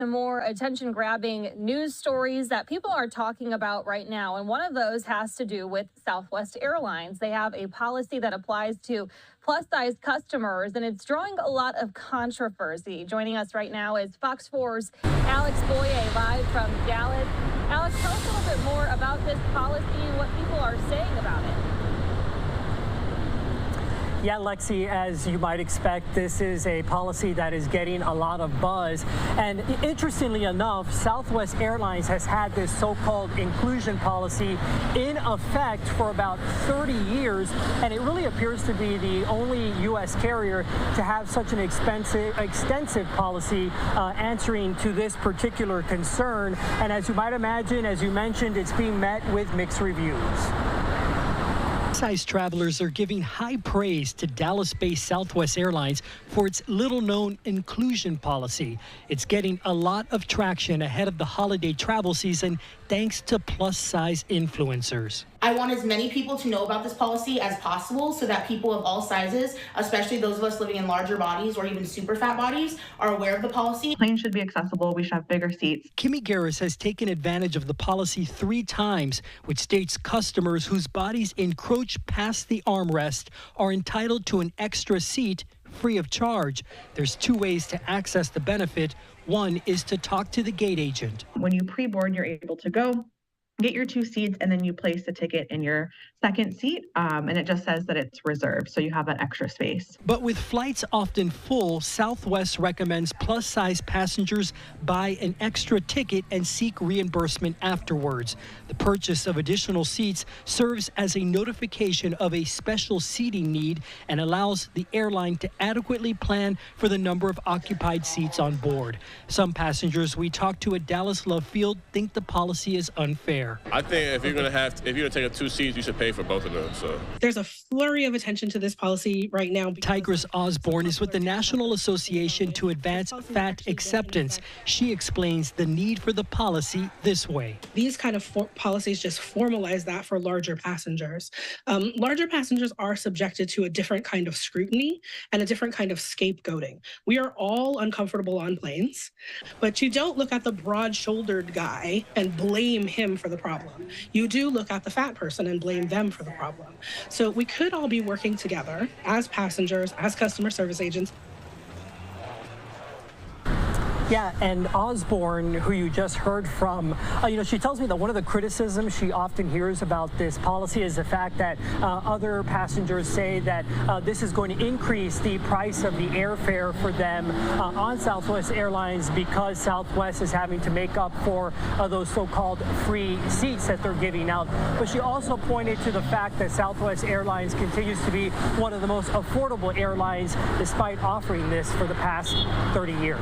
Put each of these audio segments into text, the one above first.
The more attention-grabbing news stories that people are talking about right now, and one of those has to do with Southwest Airlines. They have a policy that applies to plus-size customers, and it's drawing a lot of controversy. Joining us right now is Fox 4's Alex Boye, live from Dallas. Alex, tell us a little bit more about this policy and what people are saying about it. Yeah, Lexi, as you might expect, this is a policy that is getting a lot of buzz. And interestingly enough, Southwest Airlines has had this so-called inclusion policy in effect for about 30 years. And it really appears to be the only U.S. carrier to have such an extensive policy answering to this particular concern. And as you might imagine, as you mentioned, it's being met with mixed reviews. Plus-size travelers are giving high praise to Dallas-based Southwest Airlines for its little-known inclusion policy. It's getting a lot of traction ahead of the holiday travel season thanks to plus-size influencers. I want as many people to know about this policy as possible so that people of all sizes, especially those of us living in larger bodies or even super fat bodies, are aware of the policy. Planes should be accessible. We should have bigger seats. Kimmy Garris has taken advantage of the policy 3 times, which states customers whose bodies encroach past the armrest are entitled to an extra seat free of charge. There's 2 ways to access the benefit. One is to talk to the gate agent. When you pre-board, you're able to go get your 2 seats, and then you place the ticket in your second seat, and it just says that it's reserved, so you have that extra space. But with flights often full, Southwest recommends plus-size passengers buy an extra ticket and seek reimbursement afterwards. The purchase of additional seats serves as a notification of a special seating need and allows the airline to adequately plan for the number of occupied seats on board. Some passengers we talked to at Dallas Love Field think the policy is unfair. I think if you're gonna take up 2 seats, you should pay for both of them. So there's a flurry of attention to this policy right now. Tigress Osborne is with the National Association to Advance Fat Acceptance. She explains the need for the policy this way. These kind of policies just formalize that for larger passengers. Larger passengers are subjected to a different kind of scrutiny and a different kind of scapegoating. We are all uncomfortable on planes, but you don't look at the broad-shouldered guy and blame him for the problem. You do look at the fat person and blame them for the problem. So we could all be working together as passengers, as customer service agents. Yeah, and Osborne, who you just heard from, she tells me that one of the criticisms she often hears about this policy is the fact that other passengers say that this is going to increase the price of the airfare for them on Southwest Airlines because Southwest is having to make up for those so-called free seats that they're giving out. But she also pointed to the fact that Southwest Airlines continues to be one of the most affordable airlines despite offering this for the past 30 years.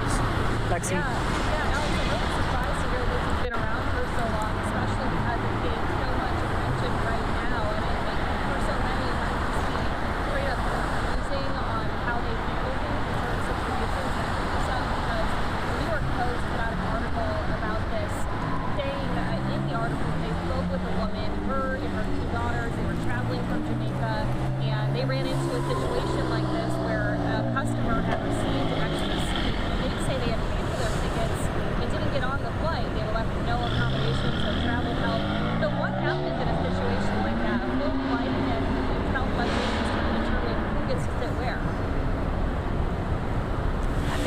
Lexi. Yeah, Alex, I'm really surprised to hear this has been around for so long, especially because it's getting so much attention right now. And I think for so many, it might just be straight up confusing on how they handle things in certain situations. And I think it's sad because the New York Post put out an article about this, saying in the article they spoke with a woman, her and her 2 daughters. They were traveling from Jamaica, and they ran into a situation like this where a customer had received an extra seat. They didn't say they had paid for their tickets and didn't get on the flight. They were left with no accommodations or travel help. So what happens in a situation like that? A full flight, and Southwest agents can determine who gets to sit where.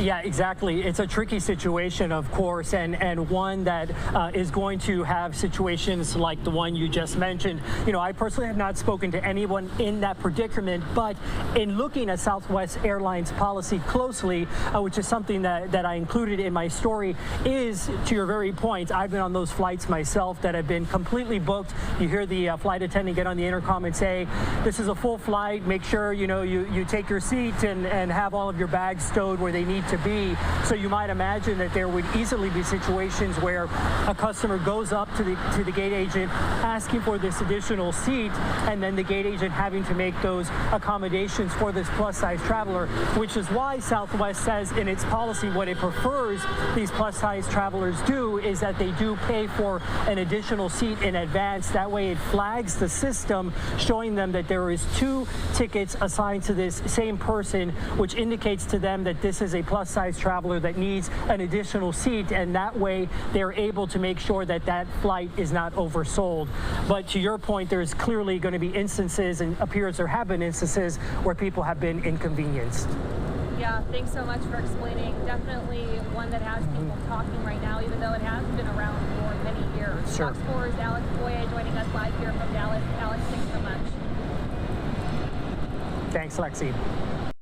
Yeah, exactly. It's a tricky situation, of course, and one that is going to have situations like the one you just mentioned. I personally have not spoken to anyone in that predicament, but in looking at Southwest Airlines policy closely, which is something that I included in my story, is, to your very point, I've been on those flights myself that have been completely booked. You hear the flight attendant get on the intercom and say, this is a full flight, make sure, you take your seat and have all of your bags stowed where they need to be. So you might imagine that there would easily be situations where a customer goes up to the gate agent asking for this additional seat, and then the gate agent having to make those accommodations for this plus-size traveler, which is why Southwest says in its policy what it prefers these plus-size travelers do is that they do pay for an additional seat in advance. That way it flags the system, showing them that there is 2 tickets assigned to this same person, which indicates to them that this is a plus plus-size traveler that needs an additional seat, and that way they're able to make sure that that flight is not oversold. But to your point, there's clearly going to be instances, and appears there have been instances, where people have been inconvenienced. Yeah, thanks so much for explaining. Definitely one that has people talking right now, even though it has been around for many years. Sure. Fox 4's Alex Boya joining us live here from Dallas. Alex, thanks so much. Thanks, Lexi.